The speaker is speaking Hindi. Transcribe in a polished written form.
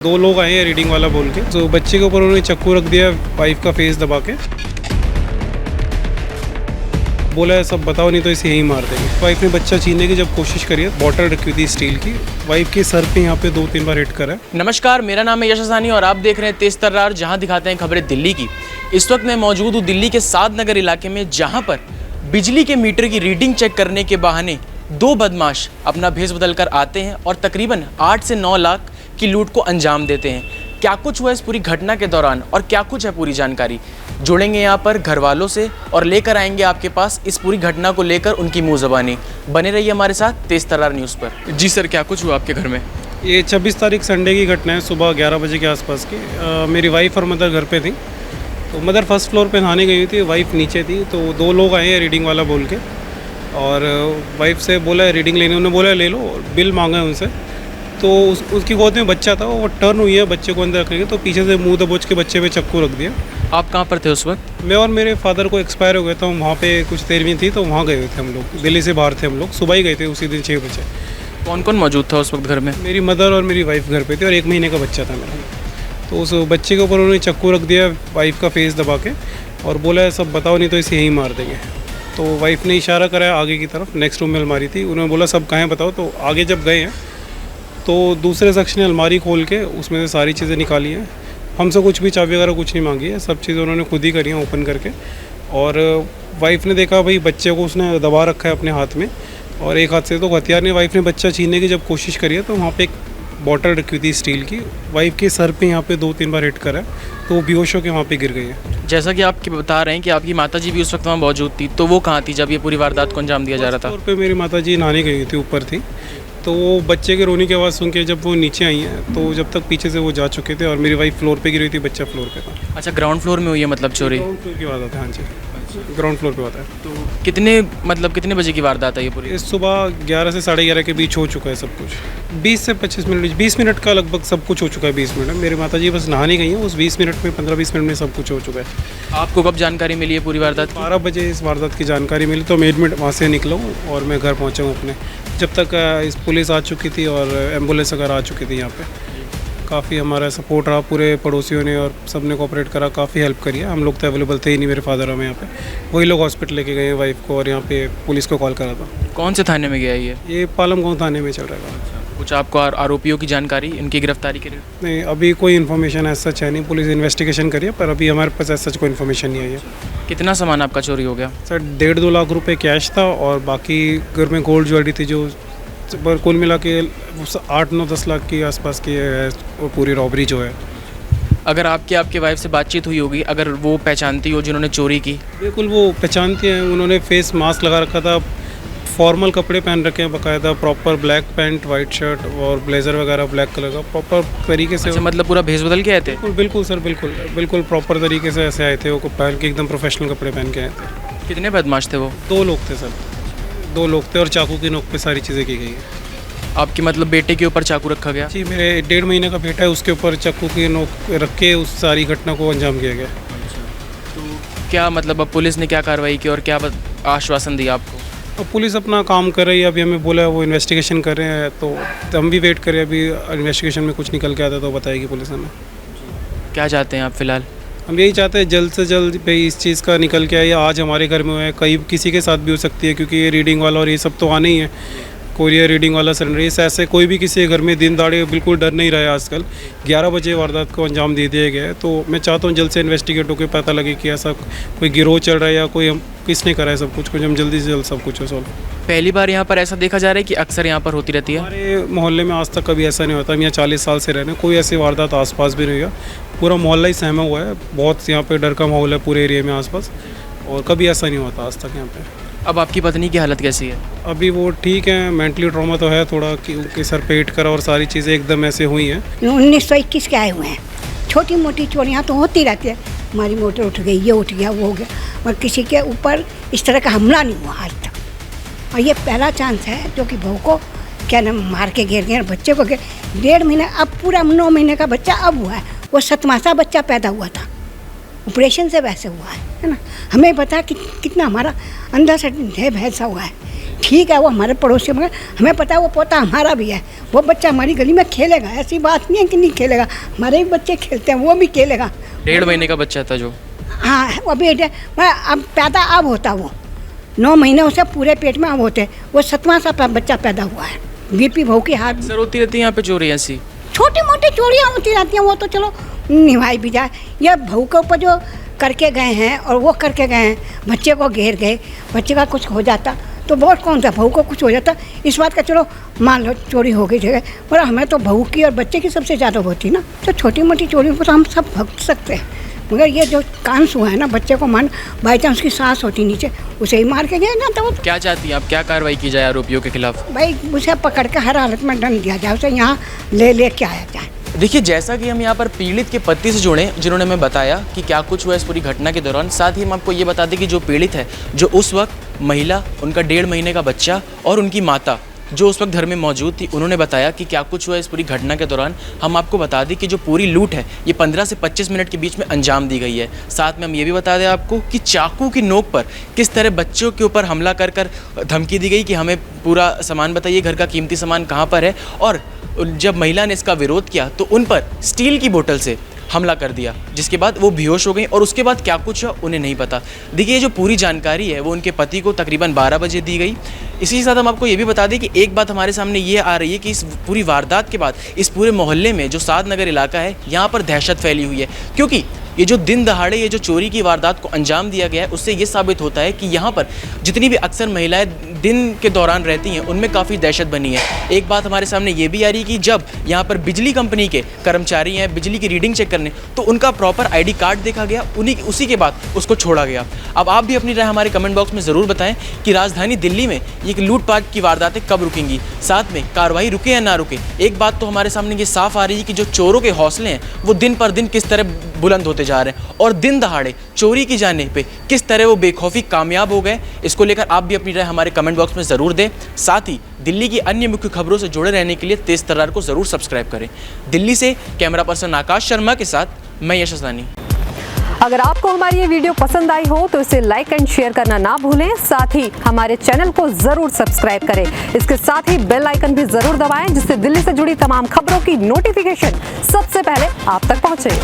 दो लोग आए हैं रीडिंग वाला बोल के, तो बच्चे के ऊपर उन्होंने चक्कू रख दिया, वाइफ का फेस दबा के बोला है सब बताओ नहीं तो इसे यहीं मार देंगे। वाइफ ने बच्चा छीनने की जब कोशिश करी है, बॉटल रखी थी स्टील की, वाइफ के सर पे यहाँ पे 2-3 बार हिट करा है। नमस्कार, मेरा नाम है यश हसानी और आप देख रहे हैं तेज तर्रार, जहां दिखाते हैं खबरें दिल्ली की। इस वक्त मैं मौजूद हूँ दिल्ली के सादनगर इलाके में, जहां पर बिजली के मीटर की रीडिंग चेक करने के बहाने दो बदमाश अपना भेष बदल कर आते हैं और तकरीबन 8 से 9 लाख की लूट को अंजाम देते हैं। क्या कुछ हुआ इस पूरी घटना के दौरान और क्या कुछ है पूरी जानकारी जुड़ेंगे यहाँ पर घर वालों से और लेकर आएंगे आपके पास इस पूरी घटना को लेकर उनकी मुँह ज़बानी। बने रहिए हमारे साथ तेज तर्रार न्यूज़ पर। जी सर, क्या कुछ हुआ आपके घर में? ये 26 तारीख संडे की घटना है, सुबह 11 बजे के आसपास की। मेरी वाइफ और मदर घर पे थी, तो मदर फर्स्ट फ्लोर पे नहाने गई हुई थी, वाइफ नीचे थी। तो दो लोग आए हैं रीडिंग वाला बोल के और वाइफ से बोला है रीडिंग लेने, उन्होंने बोला ले लो, बिल मांगा है उनसे। तो उसकी गोद में बच्चा था, वो टर्न हुई है बच्चे को अंदर रखेंगे, तो पीछे से मुंह दबोच के बच्चे पे चक्कू रख दिया। आप कहाँ पर थे उस वक्त? मैं और मेरे फादर को एक्सपायर हो गया था, वहाँ पे कुछ देर में थी, तो वहाँ गए हुए थे हम लोग, दिल्ली से बाहर थे हम लोग, सुबह ही गए थे उसी दिन 6 बजे। कौन कौन मौजूद था उस वक्त घर में? मेरी मदर और मेरी वाइफ घर पे थी और 1 महीने का बच्चा था मेरा। तो उस बच्चे के ऊपर उन्होंने चक्कू रख दिया, वाइफ का फेस दबा के, और बोला है सब बताओ नहीं तो इसे यहीं मार देंगे। तो वाइफ ने इशारा कराया आगे की तरफ, नेक्स्ट रूम में अलमारी थी, उन्होंने बोला सब कहाँ हैं बताओ। तो आगे जब गए हैं तो दूसरे शख्स ने अलमारी खोल के उसमें से सारी चीज़ें निकाली हैं, हमसे कुछ भी चाबी वगैरह कुछ नहीं मांगी है, सब चीज़ें उन्होंने खुद ही करी हैं ओपन करके। और वाइफ ने देखा भाई बच्चे को उसने दबा रखा है अपने हाथ में, और एक हाथ से तो हथियार ने वाइफ ने बच्चा छीनने की जब कोशिश करी है, तो वहाँ पे एक बॉटल रखी हुई थी स्टील की, वाइफ के सर पे यहाँ पे 2-3 बार हिट करा है, तो वो बेहोश होकर वहाँ पे गिर गई है। जैसा कि आप बता रहे हैं कि आपकी माताजी भी उस वक्त वहाँ मौजूद थी, तो वो कहाँ थी जब ये पूरी वारदात को अंजाम दिया जा रहा था? तौर पे मेरी माताजी नहाने गई थी, ऊपर थी, तो वो बच्चे के रोने की आवाज़ सुन के जब वो नीचे आई हैं, तो जब तक पीछे से वो जा चुके थे और मेरी वाइफ फ्लोर पे गिरी हुई थी, बच्चा फ्लोर पे था। अच्छा, ग्राउंड फ्लोर में हुई है मतलब चोरी? ग्राउंड फ्लोर की वारदात है, हाँ जी, ग्राउंड फ्लोर पे होता है। तो कितने बजे की वारदात है ये पूरी? इस सुबह 11 से 11:30 के बीच हो चुका है सब कुछ। 20 से 25 मिनट, 20 मिनट का लगभग सब कुछ हो चुका है। 20 मिनट में मेरी माताजी बस नहाने गई हैं, उस 20 मिनट में 15-20 मिनट में सब कुछ हो चुका है। आपको कब जानकारी मिली है पूरी वारदात? 12 बजे इस वारदात की जानकारी मिली, तो मैं 1 मिनट वहाँ से निकला हूँ और मैं घर पहुँचा हूँ अपने, जब तक इस पुलिस आ चुकी थी और एम्बुलेंस वगैरह आ चुकी थी यहाँ पे। काफ़ी हमारा सपोर्ट रहा, पूरे पड़ोसियों ने और सब ने कोऑपरेट करा, काफ़ी हेल्प करी है। हम लोग तो अवेलेबल थे ही नहीं, मेरे फादर हमें यहाँ पे, वही लोग हॉस्पिटल लेके गए वाइफ को और यहाँ पे पुलिस को कॉल करा था। कौन से थाने में गया ये पालम गाँव थाने में चल रहा है। कुछ आपको आरोपियों की जानकारी, इनकी गिरफ्तारी के लिए? नहीं, अभी कोई इन्फॉर्मेशन ऐसा सच है नहीं, पुलिस इन्वेस्टिगेशन करी है, पर अभी हमारे पास ऐसा कोई इन्फॉर्मेशन नहीं आई है। कितना सामान आपका चोरी हो गया? सर 1.5-2 लाख रुपये कैश था और बाकी घर में गोल्ड ज्वेलरी थी, जो पर कुल मिला के 8-9-10 लाख के आसपास की है और पूरी रॉबरी जो है। अगर आपके वाइफ से बातचीत हुई होगी, अगर वो पहचानती हो जिन्होंने चोरी की? बिल्कुल वो पहचानती हैं, उन्होंने फेस मास्क लगा रखा था, फॉर्मल कपड़े पहन रखे हैं बाकायदा, proper black pant, white shirt और ब्लेज़र वगैरह ब्लैक कलर का, प्रॉपर तरीके से। अच्छा, मतलब पूरा भेष बदल के आए थे? बिल्कुल सर, बिल्कुल प्रॉपर तरीके से ऐसे आए थे, वो पहन के एकदम प्रोफेशनल कपड़े पहन के आए थे। कितने बदमाश थे वो? 2 लोग थे सर, 2 लोग थे और चाकू की नोक पे सारी चीज़ें की गई है। आपके मतलब बेटे के ऊपर चाकू रखा गया? जी, मेरे 1.5 महीने का बेटा है, उसके ऊपर चाकू की नोक रख के उस सारी घटना को अंजाम दिया गया। तो क्या मतलब अब पुलिस ने क्या कार्रवाई की और क्या आश्वासन दिया आपको? अब पुलिस अपना काम कर रही है, अभी हमें बोला है वो इन्वेस्टिगेशन कर रहे हैं, तो हम भी वेट कर रहे हैं, अभी इन्वेस्टिगेशन में कुछ निकल के आता तो बताएगी पुलिस हमें। क्या चाहते हैं आप फिलहाल? हम यही चाहते हैं जल्द से जल्द भाई इस चीज़ का निकल के आए, आज हमारे घर में है, कहीं किसी के साथ भी हो सकती है, क्योंकि ये रीडिंग वाला और ये सब तो आने ही है, कोरियर रीडिंग वाला सिलेंडर, ऐसे कोई भी किसी के घर में दिन दाड़े बिल्कुल डर नहीं रहा है आजकल। 11 बजे वारदात को अंजाम दे दिया गया है, तो मैं चाहता हूँ जल्द से इन्वेस्टिगेट होकर पता लगे कि ऐसा कोई गिरोह चल रहा है या कोई किसने करा है सब कुछ हम जल्दी से जल्द सब कुछ हो सॉल्व। पहली बार यहाँ पर ऐसा देखा जा रहा है कि अक्सर यहाँ पर होती रहती है? हमारे मोहल्ले में आज तक कभी ऐसा नहीं होता, हम यहाँ 40 साल से रह रहे हैं, कोई ऐसी वारदात आसपास भी नहीं हुआ, पूरा मोहल्ला ही सहमा हुआ है, बहुत यहाँ पे डर का माहौल है पूरे एरिया में आसपास, और कभी ऐसा नहीं होता आज तक यहाँ पे। अब आपकी पत्नी की हालत कैसी है? अभी वो ठीक है, मेंटली ट्रॉमा तो है थोड़ा, कि उनके सर पे हिट करा और सारी चीज़ें एकदम ऐसे हुई हैं। 1921 के आए हुए हैं, छोटी मोटी चोरियाँ तो होती रहती है, हमारी मोटर उठ गई, ये उठ गया, वो हो गया, और किसी के ऊपर इस तरह का हमला नहीं हुआ आज तक। और ये पहला चांस है जो कि बहू को क्या नाम मार के गिर गए, बच्चे को 1.5 महीने, अब पूरा 9 महीने का बच्चा अब हुआ है, वो 7वां बच्चा पैदा हुआ था, ऑपरेशन से वैसे हुआ है ना। हमें पता कि कितना हमारा अंदर से भय भैंसा हुआ है ठीक है वो हमारे पड़ोसी, मगर हमें पता है वो पोता हमारा भी है, वो बच्चा हमारी गली में खेलेगा, ऐसी बात नहीं है कि नहीं खेलेगा, हमारे भी बच्चे खेलते हैं, वो भी खेलेगा। 1.5 महीने का बच्चा था जो, हाँ वो अभी अब पैदा अब होता, वो 9 महीने उसे पूरे पेट में अब होते, वो 7वां सा बच्चा पैदा हुआ है। बीपी बहू की हाथ सर होती रहती है यहाँ पे चोरी ऐसी? छोटी मोटी चोरियाँ होती रहती हैं, वो तो चलो निभाई भी जाए। ये बहू के ऊपर जो करके गए हैं और वो करके गए हैं, बच्चे को घेर गए, बच्चे का कुछ हो जाता तो बहुत कौन सा, बहू को कुछ हो जाता, इस बात का चलो मान लो चोरी हो गई जगह, पर हमें तो बहू की और बच्चे की सबसे ज़्यादा होती ना। तो छोटी मोटी चोरियों को तो हम सब भग सकते हैं, मगर ये जो कांस हुआ है ना, बच्चे को मान बाई चांस उसकी सांस होती नीचे, उसे ही मार के गए ना। तो क्या चाहती हैं आप, क्या कार्रवाई की जाए आरोपियों के खिलाफ? भाई उसे पकड़ के हर हालत में दंड दिया जाए, उसे यहाँ ले के आया जाए। देखिए, जैसा कि हम यहाँ पर पीड़ित के पति से जुड़े, जिन्होंने हमें बताया कि क्या कुछ हुआ इस पूरी घटना के दौरान, साथ ही हम आपको ये बता दें कि जो पीड़ित है, जो उस वक्त महिला, उनका 1.5 महीने का बच्चा और उनकी माता जो उस वक्त घर में मौजूद थी, उन्होंने बताया कि क्या कुछ हुआ इस पूरी घटना के दौरान। हम आपको बता दें कि जो पूरी लूट है ये 15 से 25 मिनट के बीच में अंजाम दी गई है। साथ में हम ये भी बता दें आपको कि चाकू की नोक पर किस तरह बच्चों के ऊपर हमला कर कर धमकी दी गई कि हमें पूरा सामान बताइए, घर का कीमती सामान कहाँ पर है। और जब महिला ने इसका विरोध किया तो उन पर स्टील की बोतल से हमला कर दिया, जिसके बाद वो बेहोश हो गई और उसके बाद क्या कुछ हुआ उन्हें नहीं पता। देखिए, ये जो पूरी जानकारी है वो उनके पति को तकरीबन 12 बजे दी गई। इसी के साथ हम आपको ये भी बता दें कि एक बात हमारे सामने ये आ रही है कि इस पूरी वारदात के बाद इस पूरे मोहल्ले में जो सादनगर इलाका है, यहाँ पर दहशत फैली हुई है, क्योंकि ये जो दिन दहाड़े ये जो चोरी की वारदात को अंजाम दिया गया है, उससे ये साबित होता है कि यहाँ पर जितनी भी अक्सर महिलाएं दिन के दौरान रहती हैं, उनमें काफ़ी दहशत बनी है। एक बात हमारे सामने ये भी आ रही है कि जब यहाँ पर बिजली कंपनी के कर्मचारी हैं बिजली की रीडिंग चेक करने, तो उनका प्रॉपर ID कार्ड देखा गया, उसी के बाद उसको छोड़ा गया। अब आप भी अपनी राय हमारे कमेंट बॉक्स में ज़रूर बताएं कि राजधानी दिल्ली में ये लूटपाट की वारदातें कब रुकेंगी, साथ में कार्रवाई रुके या ना रुके। एक बात तो हमारे सामने ये साफ आ रही है कि जो चोरों के हौसले हैं वो दिन पर दिन किस तरह बुलंद होते जा रहे हैं और दिन दहाड़े चोरी की जाने पे किस तरह वो बेखौफी कामयाब हो गए। इसको लेकर आप भी अपनी राय हमारे कमेंट बॉक्स में ज़रूर दें। साथ ही दिल्ली की अन्य मुख्य खबरों से जुड़े रहने के लिए तेज तर्रार को ज़रूर सब्सक्राइब करें। दिल्ली से कैमरा पर्सन आकाश शर्मा के साथ मैं यश असलानी। अगर आपको हमारी ये वीडियो पसंद आई हो तो इसे लाइक एंड शेयर करना ना भूलें। साथ ही हमारे चैनल को जरूर सब्सक्राइब करें। इसके साथ ही बेल आइकन भी जरूर दबाएं, जिससे दिल्ली से जुड़ी तमाम खबरों की नोटिफिकेशन सबसे पहले आप तक पहुंचे।